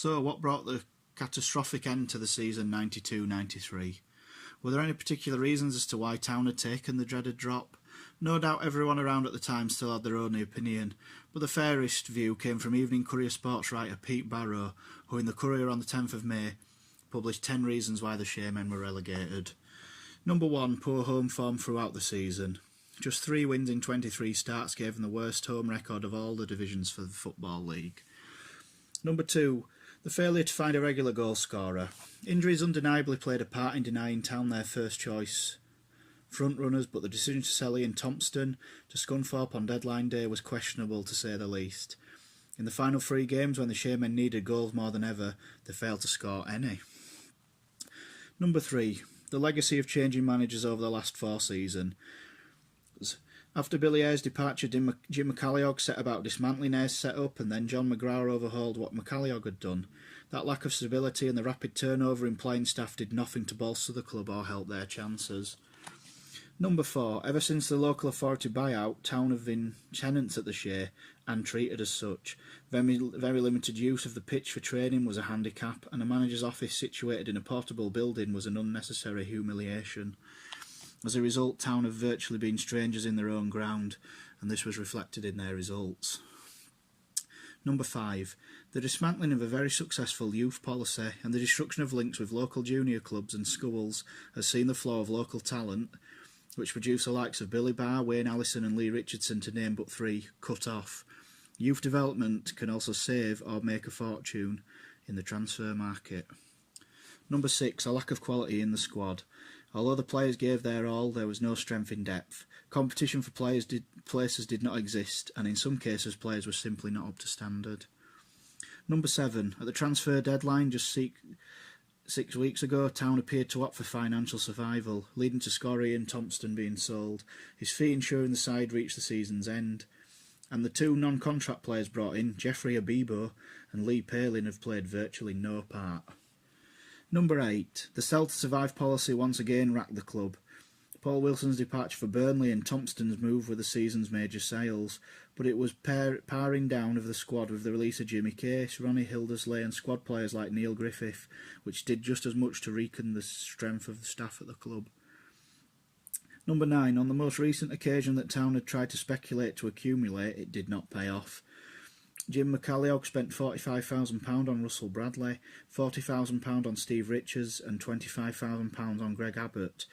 So, what brought the catastrophic end to the season 92-93? Were there any particular reasons as to why Town had taken the dreaded drop? No doubt everyone around at the time still had their own opinion, but the fairest view came from Evening Courier sports writer Pete Barrow, who in the Courier on the 10th of May published 10 reasons why the Shaymen were relegated. Number 1, poor home form throughout the season. Just 3 wins in 23 starts gave them the worst home record of all the divisions for the Football League. Number 2, the failure to find a regular goal scorer. Injuries undeniably played a part in denying Town their first choice front-runners, but the decision to sell Ian Thompson to Scunthorpe on deadline day was questionable to say the least. In the final 3 games, when the Shaymen needed goals more than ever, they failed to score any. Number 3, the legacy of changing managers over the last 4 seasons. After Billy Ayres' departure, Jim McCalliog set about dismantling Ayres' set-up, and then John McGrath overhauled what McCalliog had done. That lack of stability and the rapid turnover in playing staff did nothing to bolster the club or help their chances. Number 4, ever since the local authority buyout, Town have been tenants at the Shay and treated as such. Very limited use of the pitch for training was a handicap, and a manager's office situated in a portable building was an unnecessary humiliation. As a result, Town have virtually been strangers in their own ground, and this was reflected in their results. Number 5, the dismantling of a very successful youth policy and the destruction of links with local junior clubs and schools has seen the flow of local talent, which produce the likes of Billy Barr, Wayne Allison and Lee Richardson, to name but 3, cut off. Youth development can also save or make a fortune in the transfer market. Number 6, a lack of quality in the squad. Although the players gave their all, there was no strength in depth. Competition for places did not exist, and in some cases players were simply not up to standard. Number 7, at the transfer deadline just 6 weeks ago, Town appeared to opt for financial survival, leading to scorer Ian Thompson being sold, his fee ensuring the side reached the season's end. And the 2 non-contract players brought in, Jeffrey Abibo and Lee Palin, have played virtually no part. Number 8, the sell to survive policy once again racked the club. Paul Wilson's departure for Burnley and Thompson's move were the season's major sales, but it was paring down of the squad with the release of Jimmy Case, Ronnie Hildersley and squad players like Neil Griffith, which did just as much to weaken the strength of the staff at the club. Number 9, on the most recent occasion that Town had tried to speculate to accumulate, it did not pay off. Jim McCalliog spent £45,000 on Russell Bradley, £40,000 on Steve Richards and £25,000 on Greg Abbott.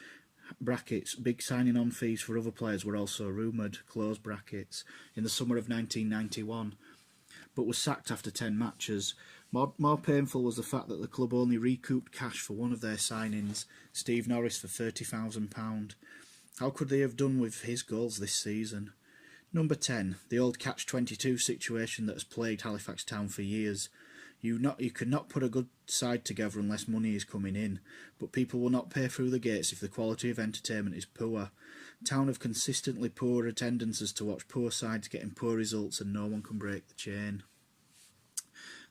Brackets, big signing on fees for other players were also rumoured, close brackets, in the summer of 1991, but was sacked after 10 matches. More painful was the fact that the club only recouped cash for one of their signings, Steve Norris, for £30,000. How could they have done with his goals this season? Number 10, the old catch-22 situation that has plagued Halifax Town for years. You could not put a good side together unless money is coming in, but people will not pay through the gates if the quality of entertainment is poor. Town have consistently poor attendances to watch poor sides getting poor results, and no one can break the chain.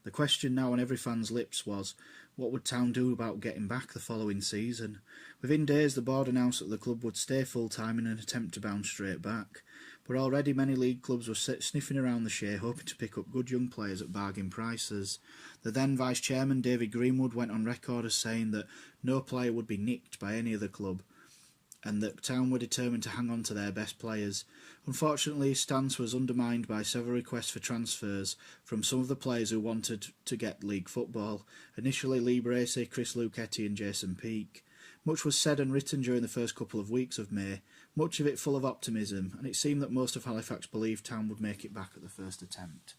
The question now on every fan's lips was, what would Town do about getting back the following season? Within days, the board announced that the club would stay full-time in an attempt to bounce straight back, but already many league clubs were sniffing around the Shay, hoping to pick up good young players at bargain prices. The then vice-chairman, David Greenwood, went on record as saying that no player would be nicked by any other club, and that Town were determined to hang on to their best players. Unfortunately, his stance was undermined by several requests for transfers from some of the players who wanted to get league football, initially Lee Bracey, Chris Luchetti and Jason Peake. Much was said and written during the first couple of weeks of May, much of it full of optimism, and it seemed that most of Halifax believed Town would make it back at the first attempt.